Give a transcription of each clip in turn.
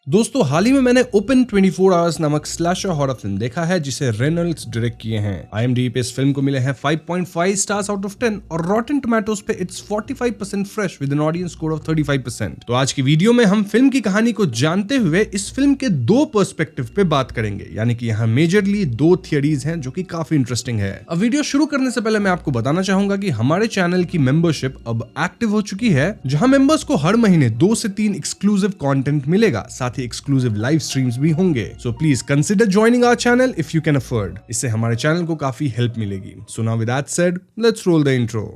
दोस्तों हाल ही में मैंने ओपन 24 आवर्स नामक स्लैशर हॉरर फिल्म देखा है जिसे रेनॉल्ड्स डायरेक्ट किए हैं। IMDb पे इस फिल्म को मिले हैं 5.5 स्टार्स आउट ऑफ 10 और रॉटन टोमेटोज पे it's 45% fresh with an audience score of 35%। तो आज की वीडियो में हम फिल्म की कहानी को जानते हुए इस फिल्म के दो पर्सपेक्टिव पे बात करेंगे, यानी कि यहाँ मेजरली दो थियरीज हैं जो कि काफी इंटरेस्टिंग है। अब वीडियो शुरू करने से पहले मैं आपको बताना चाहूंगा कि हमारे चैनल की मेंबरशिप अब एक्टिव हो चुकी है, जहां मेंबर्स को हर महीने 2 से 3 एक्सक्लूसिव कंटेंट मिलेगा, साथ ही एक्सक्लूसिव लाइव स्ट्रीम्स भी होंगे। So please consider joining our channel if you can afford. इससे हमारे चैनल को काफी हेल्प मिलेगी। So now with that said, let's roll the intro.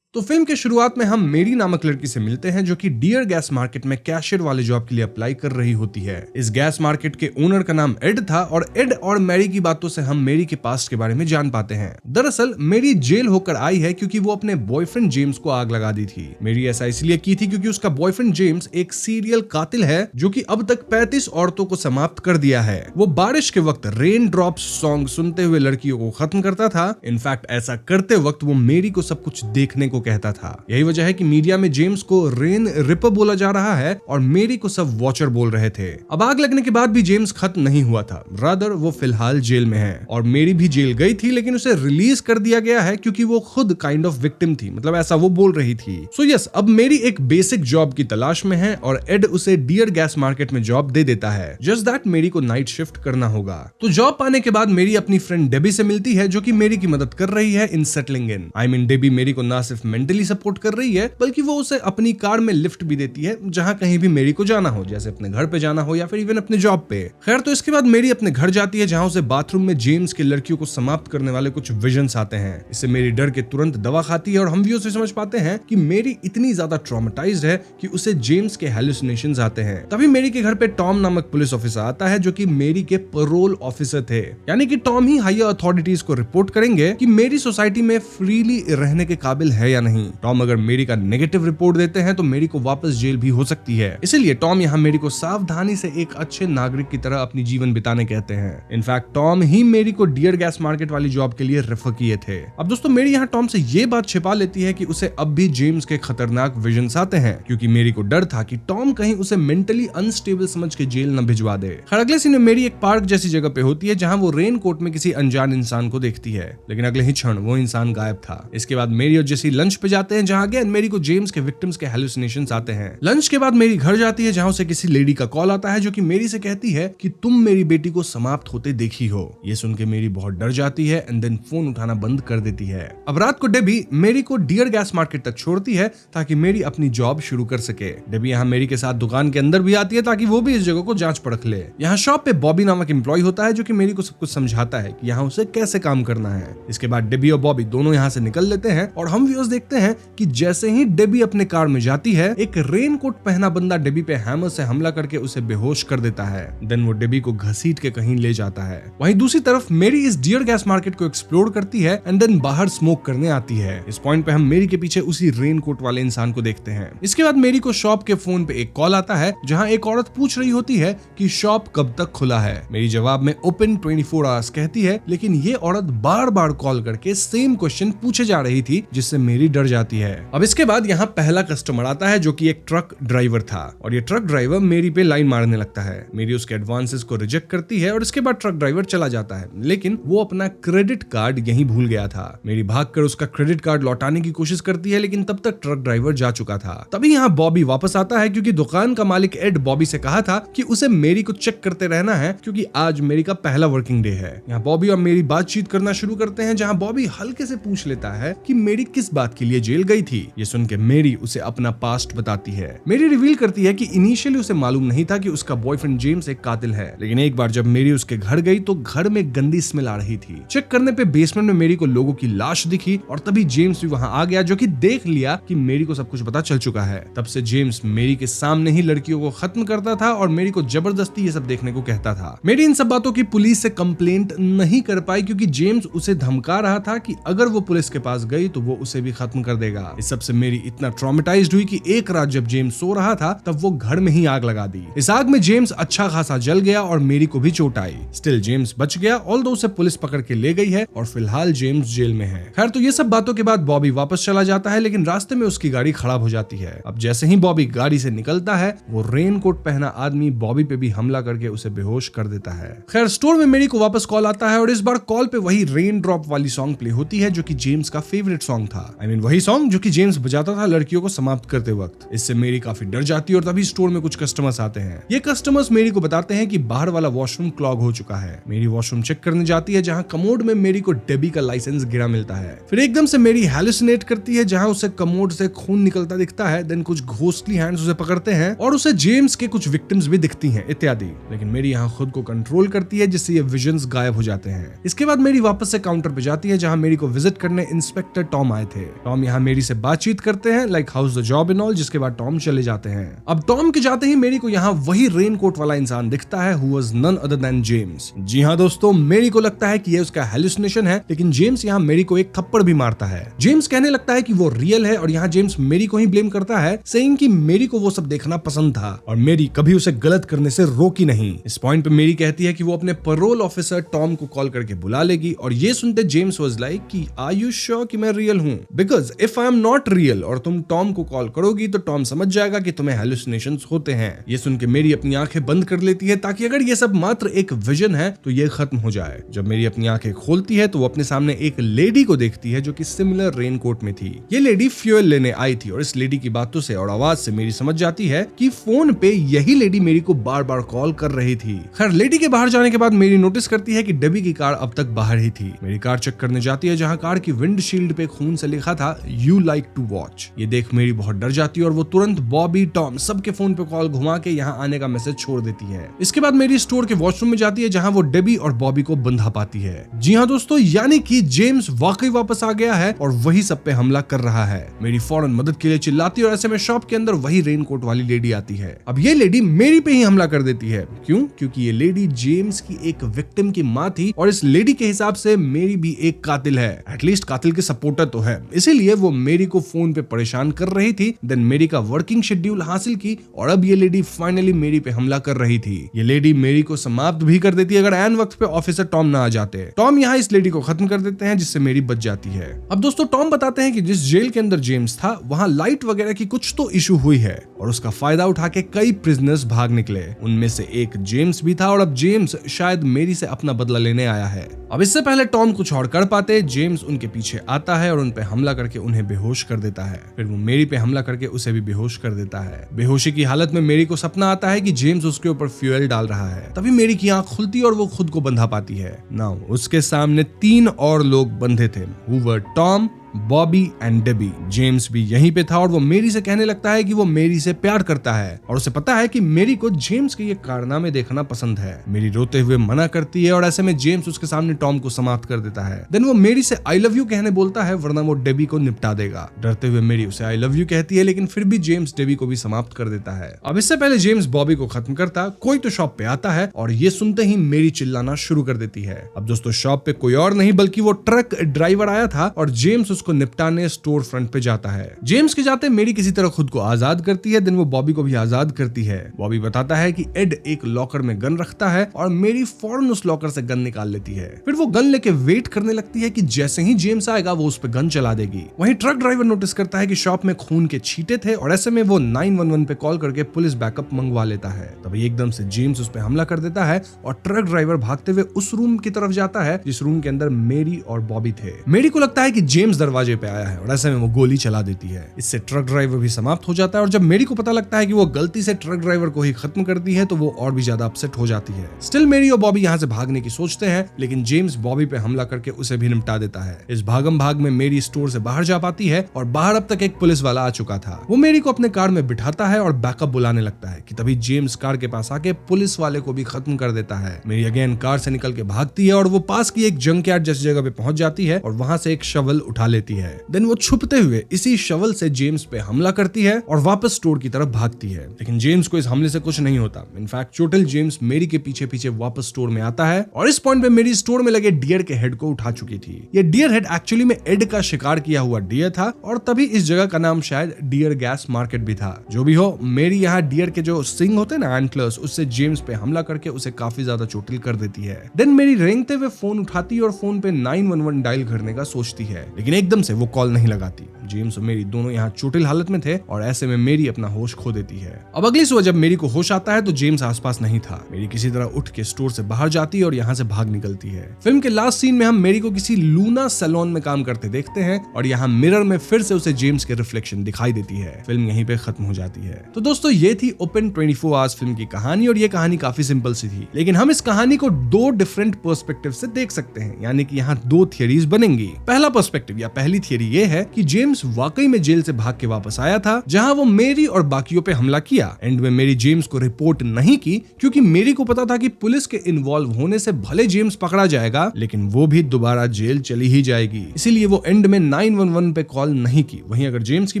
तो फिल्म के शुरुआत में हम मेरी नामक लड़की से मिलते हैं जो कि डियर गैस मार्केट में कैशियर वाले जॉब के लिए अप्लाई कर रही होती है। इस गैस मार्केट के ओनर का नाम एड था और एड और मैरी की बातों से हम मेरी के पास्ट के बारे में जान पाते हैं। दरअसल मेरी जेल होकर आई है क्योंकि वो अपने बॉयफ्रेंड जेम्स को आग लगा दी थी। मेरी ऐसा इसलिए की थी क्योंकि उसका बॉयफ्रेंड जेम्स एक सीरियल कातिल है जो कि अब तक 35 औरतों को समाप्त कर दिया है। वो बारिश के वक्त रेन ड्रॉप्स सॉन्ग सुनते हुए लड़कियों को खत्म करता था। इनफैक्ट ऐसा करते वक्त वो मेरी को सब कुछ देखने को कहता था। यही वजह है कि मीडिया में जेम्स को रेन रिपर बोला जा रहा है और मेरी को सब वॉचर बोल रहे थे। अब आग लगने के बाद भी जेम्स खत्म नहीं हुआ था, रादर वो फिलहाल जेल में है और मेरी भी जेल गई थी, लेकिन उसे रिलीज कर दिया गया है क्योंकि वो खुद काइंड ऑफ विक्टिम थी, मतलब ऐसा वो बोल रही थी। सो यस, अब मेरी एक बेसिक जॉब की तलाश में है और एड उसे डियर गैस मार्केट में जॉब दे देता है। जस्ट दैट मेरी को नाइट शिफ्ट करना होगा। तो जॉब पाने के बाद मेरी अपनी फ्रेंड डेबी से मिलती है जो कि मेरी की मदद कर रही है in settling in. I mean Debbie मेरी को ना सिर्फ मेंटली सपोर्ट कर रही है बल्कि वो उसे अपनी कार में लिफ्ट भी देती है जहां कहीं भी मेरी को जाना हो, जैसे अपने घर पे जाना हो या फिर इवन अपने जॉब पे। खैर, तो इसके बाद मेरी अपने घर जाती है जहां उसे बाथरूम में जेम्स के लड़कियों को समाप्त करने वाले कुछ विजन्स आते हैं। इससे मेरी डर के तुरंत दवा खाती है और हम भी उसे समझ पाते हैं कि मेरी इतनी ज्यादा ट्रॉमेटाइज्ड है कि उसे जेम्स के हैलुसिनेशंस आते हैं। तभी मेरी के घर पे टॉम नामक पुलिस ऑफिसर आता है जो कि मेरी के पैरोल ऑफिसर थे, यानी कि टॉम ही हायर अथॉरिटीज को रिपोर्ट करेंगे कि मेरी सोसाइटी में फ्रीली रहने के काबिल है या नहीं। टॉम अगर मेरी का नेगेटिव रिपोर्ट देते हैं तो मेरी को वापस जेल भी हो सकती है। इसलिए टॉम यहाँ मेरी को सावधानी से एक अच्छे नागरिक की तरह अपनी जीवन बिताने कहते हैं। इनफैक्ट टॉम ही मेरी को डियर गैस मार्केट वाली जॉब के लिए रेफर किए थे। अब दोस्तों मेरी यहाँ टॉम से ये बात छिपा लेती है कि उसे अब भी जेम्स के खतरनाक विजन्स आते हैं, क्योंकि मेरी को डर था कि टॉम कहीं उसे मेंटली अनस्टेबल समझ के जेल न भिजवा दे। खैर, अगले सीन में मेरी एक पार्क जैसी जगह पे होती है जहाँ वो रेन कोट में किसी अनजान इंसान को देखती है, लेकिन अगले ही क्षण वो इंसान गायब था। इसके बाद मेरी और जेसी लंच पे जाते हैं जहाँ अगेन मेरी को जेम्स के विक्टिम्स के हैलुसिनेशंस आते हैं। लंच के बाद मेरी घर जाती है जहां उसे किसी लेडी का कॉल आता है जो कि मेरी से कहती है कि तुम मेरी बेटी को समाप्त होते देखी हो। ये सुन के मेरी बहुत डर जाती है एंड देन फोन उठाना बंद कर देती है। अब रात को डेबी मेरी को डियर गैस मार्केट तक छोड़ती है ताकि मेरी अपनी जॉब शुरू कर सके। डेबी यहाँ मेरी के साथ दुकान के अंदर भी आती है ताकि वो भी इस जगह को जांच परख ले। यहाँ शॉप पे बॉबी नामक एम्प्लॉय होता है जो कि मेरी को सब कुछ समझाता है कि यहाँ उसे कैसे काम करना है। इसके बाद डेबी और बॉबी दोनों यहाँ से निकल लेते हैं और हम व्यूअर्स देखते हैं कि जैसे ही डेबी अपने कार में जाती है, एक रेनकोट पहना बंदा डेबी पे हैमर से हमला करके उसे बेहोश कर देता है। देन वो डेबी को घसीट के कहीं ले जाता है। वहीं दूसरी तरफ मेरी इस डियर गैस मार्केट को एक्सप्लोर करती है एंड देन बाहर स्मोक करने आती है। इस पॉइंट पे हम मेरी के पीछे उसी रेनकोट वाले इंसान को देखते हैं। इसके बाद मेरी को शॉप के फोन पे एक कॉल आता है जहां एक औरत पूछ रही होती है कि शॉप कब तक खुला है। मेरी जवाब में ओपन 24 आवर्स कहती है, लेकिन ये औरत बार बार कॉल करके सेम क्वेश्चन पूछे जा रही थी जिससे मेरी डर जाती है। अब इसके बाद यहाँ पहला कस्टमर आता है जो कि एक ट्रक ड्राइवर था और ये ट्रक ड्राइवर मेरी पे लाइन मारने लगता है। मेरी उसके एडवांसेस को रिजेक्ट करती है और इसके बाद ट्रक ड्राइवर चला जाता है, लेकिन वो अपना क्रेडिट कार्ड यहीं भूल गया था। मेरी भागकर उसका क्रेडिट कार्ड लौटाने की कोशिश करती है, लेकिन तब तक ट्रक ड्राइवर जा चुका था। तभी यहाँ बॉबी वापस आता है क्योंकि दुकान का मालिक एड बॉबी से कहा था कि उसे मेरी को चेक करते रहना है क्योंकि आज मेरी का पहला वर्किंग डे है। यहाँ बॉबी और मेरी बातचीत करना शुरू करते हैं जहाँ बॉबी हल्के से पूछ लेता है कि मेरी किस बात के लिए जेल गई थी। ये सुन के मेरी उसे अपना पास्ट बताती है। मेरी रिवील करती है कि इनिशियली उसे मालूम नहीं था कि उसका बॉयफ्रेंड जेम्स एक कातिल है, लेकिन एक बार जब मेरी उसके घर गई तो घर में गंदी स्मेल आ रही थी। चेक करने पे बेसमेंट में मेरी को लोगों की लाश दिखी और तभी जेम्स भी वहां आ गया जो कि देख लिया कि मेरी को सब कुछ पता चल चुका है। तब से जेम्स मेरी के सामने ही लड़कियों को खत्म करता था और मेरी को जबरदस्ती ये सब देखने को कहता था। मेरी इन सब बातों की पुलिस से कंप्लेंट नहीं कर पाई क्योंकि जेम्स उसे धमका रहा था कि अगर वो पुलिस के पास गई तो वो उसे भी खत्म कर देगा। इस सबसे मेरी इतना ट्रॉमेटाइज्ड हुई कि एक रात जब जेम्स सो रहा था तब वो घर में ही आग लगा दी। इस आग में जेम्स अच्छा खासा जल गया और मेरी को भी चोट आई। स्टिल जेम्स बच गया, ऑल्दो उसे पुलिस पकड़ के ले गई है और फिलहाल जेम्स जेल में है। खैर तो ये सब बातों के बाद बॉबी वापस चला जाता है, लेकिन रास्ते में उसकी गाड़ी खराब हो जाती है। अब जैसे ही बॉबी गाड़ी से निकलता है वो रेनकोट पहना आदमी बॉबी पे भी हमला करके उसे बेहोश कर देता है। खैर स्टोर में मेरी को वापस कॉल आता है और इस बार कॉल पे वही रेन ड्रॉप वाली सॉन्ग प्ले होती है जो कि जेम्स का फेवरेट सॉन्ग था। वही सॉन्ग जो कि जेम्स बजाता था लड़कियों को समाप्त करते वक्त। इससे मेरी काफी डर जाती है और तभी स्टोर में कुछ कस्टमर्स आते हैं। ये कस्टमर्स मेरी को बताते हैं कि बाहर वाला वॉशरूम क्लॉग हो चुका है। मेरी वॉशरूम चेक करने जाती है जहां कमोड में मेरी को डेबी का लाइसेंस गिरा मिलता है। फिर एकदम से मेरी हैलुसिनेट करती है जहां उसे कमोड से खून निकलता दिखता है। देन कुछ घोस्टली हैंड्स उसे पकड़ते हैं और उसे जेम्स के कुछ विक्टिम्स भी दिखती हैं इत्यादि। लेकिन मेरी यहाँ खुद को कंट्रोल करती है जिससे ये विजन्स गायब हो जाते हैं। इसके बाद मेरी वापस से काउंटर पे जाती है जहां मेरी को विजिट करने इंस्पेक्टर टॉम आए थे। टॉम यहाँ मेरी से बातचीत करते हैं like house the job and all, जिसके बाद टॉम चले जाते हैं। अब टॉम के जाते ही मेरी को यहाँ वही रेनकोट वाला इंसान दिखता है who was none other than James. जी हाँ दोस्तों, मेरी को लगता है कि ये उसका हेलुसिनेशन है, लेकिन जेम्स यहाँ मेरी को एक थप्पड़ भी मारता है। जेम्स कहने लगता है कि वो रियल है और यहाँ जेम्स मेरी को ही ब्लेम करता है, सेइंग कि मेरी को वो सब देखना पसंद था और मेरी कभी उसे गलत करने से रोकी नहीं। इस पॉइंट पे मेरी कहती है कि वो अपने पैरोल ऑफिसर टॉम को कॉल करके बुला लेगी और ये सुनते जेम्स वाज लाइक कि आर यू श्योर कि मैं रियल हूँ, because if I am not real और तुम टॉम को कॉल करोगी तो टॉम समझ जाएगा कि तुम्हें हेलुसिनेशंस होते हैं। ये सुन के मेरी अपनी आंखें बंद कर लेती है ताकि अगर ये सब मात्र एक विजन है तो ये खत्म हो जाए। जब मेरी अपनी आंखें खोलती है तो वो अपने सामने एक लेडी को देखती है जो कि सिमिलर रेनकोट में थी। ये लेडी फ्यूल लेने आई थी और इस लेडी की बातों से और आवाज से मेरी समझ जाती है कि फोन पे यही लेडी मेरी को बार बार कॉल कर रही थी। खैर लेडी के बाहर जाने के बाद मेरी नोटिस करती है कि डेबी की कार अब तक बाहर ही थी। मेरी कार चेक करने जाती है जहां कार की विंडशील्ड पे खून से लिखा था यू लाइक टू वॉच। ये देख मेरी बहुत डर जाती है और वो तुरंत बॉबी टॉम सबके फोन पे कॉल घुमा के यहाँ आने का मैसेज छोड़ देती है। इसके बाद मेरी स्टोर के वॉशरूम में जाती है जहां वो डेबी और बॉबी को बंधा पाती है। जी हाँ दोस्तों, यानी कि जेम्स वाकई वापस आ गया है और वही सब पे हमला कर रहा है। मेरी फौरन मदद के लिए चिल्लाती है और ऐसे में शॉप के अंदर वही रेनकोट वाली लेडी आती है। अब ये लेडी मेरी पे ही हमला कर देती है। क्यों? क्योंकि ये लेडी जेम्स की एक विक्टिम की माँ थी और इस लेडी के हिसाब से मेरी भी एक कातिल है, एटलीस्ट कातिल के सपोर्टर तो है। इसीलिए वो मेरी को फोन पे परेशान कर रही थी। देन मेरी का वर्किंग शेड्यूल हासिल की और अब ये लेडी फाइनली मेरी पे हमला कर रही थी। ये लेडी मेरी को समाप्त भी कर देती है अगर ऐन वक्त पे ऑफिसर टॉम ना आ जाते। टॉम यहाँ इस लेडी को खत्म कर देते हैं जिससे मेरी बच जाती है। अब दोस्तों टॉम बताते हैं कि जिस जेल के अंदर जेम्स था वहां लाइट वगैरह की कुछ तो इशू हुई है और उसका फायदा उठा के कई प्रिजनर्स भाग निकले। उनमें से एक जेम्स भी था और अब जेम्स शायद मेरी से अपना बदला लेने आया है। अब इससे पहले टॉम कुछ और कर पाते, जेम्स उनके पीछे आता है और उन पे हमला करके उन्हें बेहोश कर देता है। फिर वो मेरी पे हमला करके उसे भी बेहोश कर देता है। बेहोशी की हालत में मेरी को सपना आता है कि जेम्स उसके ऊपर फ्यूल डाल रहा है। तभी मेरी की आंख खुलती है और वो खुद को बंधा पाती है। नाउ उसके सामने 3 और लोग बंधे थे, who were Tom, Bobby and Debbie. James भी यहीं पे था और वो मेरी से कहने लगता है कि वो मेरी से प्यार करता है और उसे पता है कि मेरी को जेम्स के ये कारनामे देखना पसंद है। मेरी रोते हुए मना करती है और ऐसे में जेम्स उसके सामने टॉम को समाप्त कर देता है। देन वो मेरी से आई लव यू कहने बोलता है वरना वो डेबी को निपटा देगा। डरते हुए मेरी उसे आई लव यू कहती है लेकिन फिर भी जेम्स डेबी को भी समाप्त कर देता है। अब इससे पहले जेम्स बॉबी को खत्म करता कोई तो शॉप पे आता है और ये सुनते ही मेरी चिल्लाना शुरू कर देती है। अब दोस्तों शॉप पे कोई और नहीं बल्कि वो ट्रक ड्राइवर आया था और जेम्स उसको निपटाने स्टोर फ्रंट पे जाता है। जेम्स के जाते मेरी किसी तरह खुद को आजाद करती है। देन वो बॉबी को भी आजाद करती है। बॉबी बताता है कि एड एक लॉकर में गन रखता है और मेरी फौरन उस लॉकर से गन निकाल लेती है। फिर वो गन लेके वेट करने लगती है कि जैसे ही जेम्स आएगा वो उस पे गन चला देगी। वहीं ट्रक ड्राइवर नोटिस करता है कि शॉप में खून के छींटे थे और ऐसे में वो 911 पे कॉल करके पुलिस बैकअप मंगवा लेता है। तभी एकदम से जेम्स उस पे हमला कर देता है और ट्रक ड्राइवर भागते हुए उस रूम की तरफ जाता है जिस रूम के अंदर मेरी और बॉबी थे। मेरी को लगता है कि जेम्स दरवाजे पे आया है और ऐसे में वो गोली चला देती है। इससे ट्रक ड्राइवर भी समाप्त हो जाता है और जब मेरी को पता लगता है कि वो गलती से ट्रक ड्राइवर को ही खत्म कर दी है तो वो और भी ज्यादा अपसेट हो जाती है। स्टिल मेरी और बॉबी यहाँ से भागने की सोचते हैं लेकिन जेम्स बॉबी पे हमला करके उसे भी निपटा देता है। इस भागम भाग में मेरी स्टोर से बाहर जा पाती है और बाहर अब तक एक पुलिस वाला आ चुका था। वो मेरी को अपने कार में बिठाता है और बैकअप बुलाने लगता है कि तभी जेम्स कार के पास आके पुलिस वाले को भी खत्म कर देता है। मेरी अगेन कार से निकल के भागती है और वो पास की एक जंकयार्ड जैसी जगह पे पहुंच जाती है और वहां से एक शवल उठा लेती लेती है। देन वो छुपते हुए इसी शवल से जेम्स पे हमला करती है और वापस स्टोर की तरफ भागती है। लेकिन जेम्स को इस हमले से कुछ नहीं होता। इनफैक्ट चोटिल जेम्स मेरी के पीछे पीछे वापस स्टोर में आता है और इस पॉइंट पे मेरी स्टोर में लगे डियर के हेड को उठा चुकी थी। ये डियर हेड एक्चुअली में एड का शिकार किया हुआ डियर था और तभी इस जगह का नाम शायद डियर गैस मार्केट भी था। जो भी हो, मेरी यहाँ डियर के जो सिंग होते हैं ना, एंटलर्स, उससे जेम्स पे हमला करके उसे काफी ज्यादा चोटिल कर देती है। देन मेरी रेंगते हुए फोन उठाती और फोन पे 911 डायल करने का सोचती है, लेकिन एकदम से वो कॉल नहीं लगाती। जेम्स और मेरी दोनों यहाँ चोटिल हालत में थे और ऐसे में मेरी अपना होश खो देती है। अब अगली सुबह जब मेरी को होश आता है तो जेम्स आसपास नहीं था। मेरी किसी तरह उठ के स्टोर से बाहर जाती है और यहाँ से भाग निकलती है। फिल्म के लास्ट सीन में हम मेरी को किसी लूना सैलून में काम करते देखते हैं और यहाँ मिरर में फिर से उसे जेम्स के रिफ्लेक्शन दिखाई देती है। फिल्म यहीं पे खत्म हो जाती है। तो दोस्तों, ये थी ओपन 24 आवर्स फिल्म की कहानी और ये कहानी काफी सिंपल सी थी, लेकिन हम इस कहानी को दो डिफरेंट पर्सपेक्टिव से देख सकते हैं, यानी कि यहाँ दो थियरीज बनेंगी। पहला पर्सपेक्टिव या पहली थियरी ये है कि जेम्स वाकई में जेल से भाग के वापस आया था, जहां वो मेरी और बाकियों पे हमला किया। एंड में मेरी जेम्स को रिपोर्ट नहीं की क्योंकि मेरी को पता था कि पुलिस के इन्वॉल्व होने से भले जेम्स पकड़ा जाएगा, लेकिन वो भी दोबारा जेल चली ही जाएगी। इसीलिए वो एंड में 911 पे कॉल नहीं की। वहीं अगर जेम्स की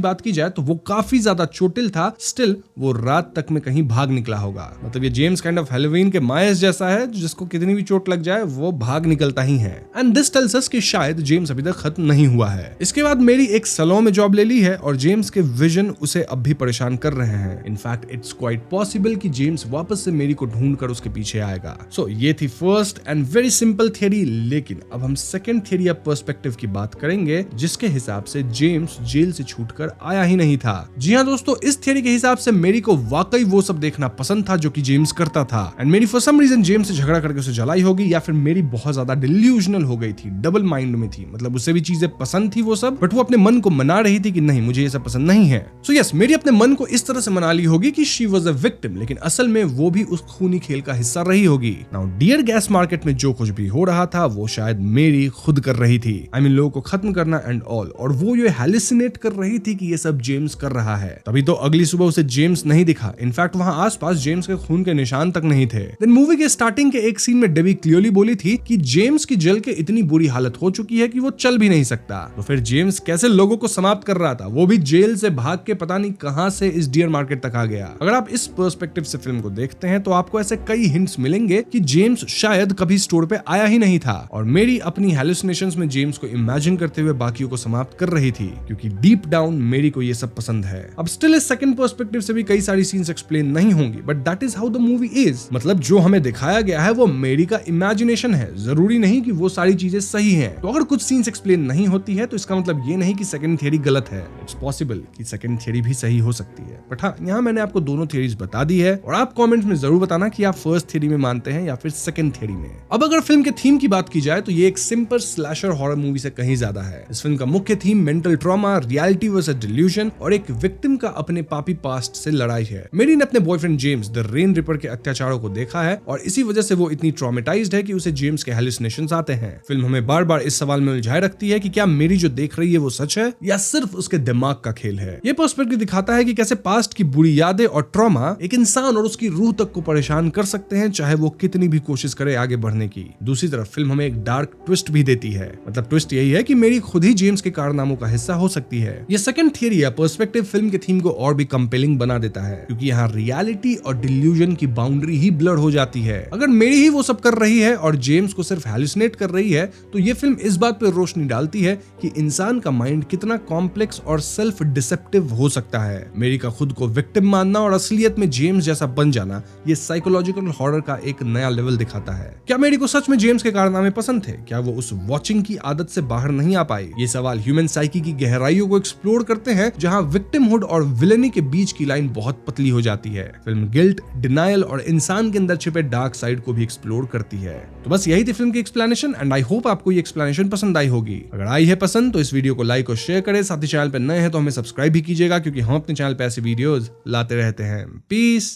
बात की जाए तो वो काफी ज्यादा चोटिल था, स्टिल वो रात तक में कहीं भाग निकला होगा। मतलब ये जेम्स काइंड ऑफ हैलोवीन के मायस जैसा है, जिसको कितनी भी चोट लग जाए वो भाग निकलता ही है। एंड दिस टेल्स अस कि शायद जेम्स अभी तक खत्म नहीं हुआ है। इसके बाद मेरी एक सैलून में जॉब ले ली है और जेम्स के विजन उसे अब भी परेशान कर रहे हैं। इनफैक्ट इट्स क्वाइट पॉसिबल कि जेम्स वापस से मेरी को ढूंढकर उसके पीछे आएगा। सो ये थी first and very simple theory. लेकिन अब हम सेकंड थियरी या पर्सपेक्टिव की बात करेंगे, जिसके हिसाब से जेम्स जेल से छूटकर आया ही नहीं था। जी हाँ दोस्तों, इस थियरी के हिसाब से मेरी को वाकई वो सब देखना पसंद था जो कि जेम्स करता था। एंड मेरी फॉर सम रीजन जेम्स से झगड़ा करके उसे जलाई होगी, या फिर मेरी बहुत ज्यादा डिल्यूजनल हो गई थी, डबल माइंड में थी। मतलब उसे भी चीजें पसंद थी वो सब, बट वो अपने मन को मना रही थी कि नहीं, मुझे ये सब पसंद नहीं है। सो यस, मेरी अपने मन को इस तरह से मना ली होगी कि शी वाज अ विक्टिम, लेकिन असल में वो भी उस खूनी खेल का हिस्सा रही होगी। नाउ डियर गैस मार्केट में जो कुछ भी हो रहा था वो शायद मेरी खुद कर रही थी। आई मीन लोगों को खत्म करना एंड ऑल, और वो ये हैलुसिनेट कर रही थी कि ये सब जेम्स कर रहा है। तभी तो अगली सुबह उसे जेम्स नहीं दिखा। इनफैक्ट वहां आसपास जेम्स के खून के निशान तक नहीं थे। देन मूवी के स्टार्टिंग के एक सीन में डेबी क्लियरली बोली थी कि जेम्स की जल के इतनी बुरी हालत हो चुकी है कि वो चल भी नहीं सकता। तो फिर जेम्स कैसे लोगों को समाप्त कर रहा था, वो भी जेल से भाग के पता नहीं कहां से इस डियर मार्केट तक आ गया। अगर आप इस पर्सपेक्टिव से फिल्म को देखते हैं तो आपको ऐसे कई हिंट्स मिलेंगे कि जेम्स शायद कभी स्टोर पे आया ही नहीं था और मेरी अपनी हैलुसिनेशंस में जेम्स को इमेजिन करते हुए बाकियों को समाप्त कर रही थी, क्योंकि डीप डाउन मेरी को ये सब पसंद है। अब स्टिल इस सेकंड पर्सपेक्टिव से भी कई सारी सीन्स एक्सप्लेन नहीं होंगी, but that is how the movie is. मतलब जो हमें दिखाया गया है वो मेरी का इमेजिनेशन है, जरूरी नहीं कि वो सारी चीजें सही हैं। तो अगर कुछ सीन्स एक्सप्लेन नहीं होती है तो इसका मतलब ये नहीं कि सेकंड थियरी गलत है। इट्स पॉसिबल कि सेकंड थियरी भी सही हो सकती है, बट हाँ, यहाँ मैंने आपको दोनों थियरीज बता दी है और आप कमेंट्स में जरूर बताना कि आप फर्स्ट थियरी में मानते हैं या फिर सेकंड थियरी में। अब अगर फिल्म के थीम की बात की जाए तो ये एक सिंपल स्लैशर हॉरर मूवी से कहीं ज्यादा है। इस फिल्म का मुख्य theme mental trauma, reality versus delusion और एक विक्टिम का अपने पापी पास्ट से लड़ाई है। मेरी ने अपने boyfriend James the rain ripper के अत्याचारों को देखा है और इसी वजह से वो इतनी ट्रॉमेटाइज्ड है कि उसे जेम्स के हैलुसिनेशंस आते हैं। फिल्म हमें बार बार इस सवाल में उलझाए रखती है कि क्या मेरी जो देख रही है वो सच है या सिर्फ उसके दिमाग का खेल है। ये पर्सपेक्टिव दिखाता है कि कैसे पास्ट की बुरी यादें और ट्रॉमा एक इंसान और उसकी रूह तक को परेशान कर सकते हैं, चाहे वो कितनी भी कोशिश करे आगे बढ़ने की। दूसरी तरफ फिल्म हमें एक डार्क ट्विस्ट भी देती है। मतलब ट्विस्ट यही है कि मेरी खुद ही जेम्स के कारनामों का हिस्सा हो सकती है। ये सेकंड थियरी या पर्सपेक्टिव फिल्म के थीम को और भी कंपेलिंग बना देता है, क्योंकि यहाँ रियलिटी और डिल्यूजन की बाउंड्री ही ब्लर हो जाती है। अगर मेरी ही वो सब कर रही है और जेम्स को सिर्फ हैलुसिनेट कर रही है तो ये फिल्म इस बात पर रोशनी डालती है कि इंसान का माइंड कितना कॉम्प्लेक्स और सेल्फ डिसेप्टिव हो सकता है। मेरी का खुद को विक्टिम मानना और असलियत में जेम्स जैसा बन जाना, ये साइकोलॉजिकल हॉरर का एक नया लेवल दिखाता है। क्या मेरी को सच में जेम्स के कारनामे पसंद थे? क्या वो उस वॉचिंग की आदत से बाहर नहीं आ पाई? ये सवाल ह्यूमन साइकी की गहराइयों को एक्सप्लोर करते हैं, जहां विक्टिमहुड और विलेनी के बीच की लाइन बहुत पतली हो जाती है। फिल्म गिल्ट, डिनायल और इंसान के अंदर छिपे डार्क साइड को भी एक्सप्लोर करती है। तो बस यही थी फिल्म की एक्सप्लेनेशन एंड आई होप आपको ये एक्सप्लेनेशन पसंद आई होगी। अगर आई है पसंद तो इस वीडियो को लाइक और शेयर करें, साथ ही चैनल पर नए हैं तो हमें सब्सक्राइब भी कीजिएगा, क्योंकि हम अपने चैनल पे ऐसे वीडियोस लाते रहते हैं। पीस।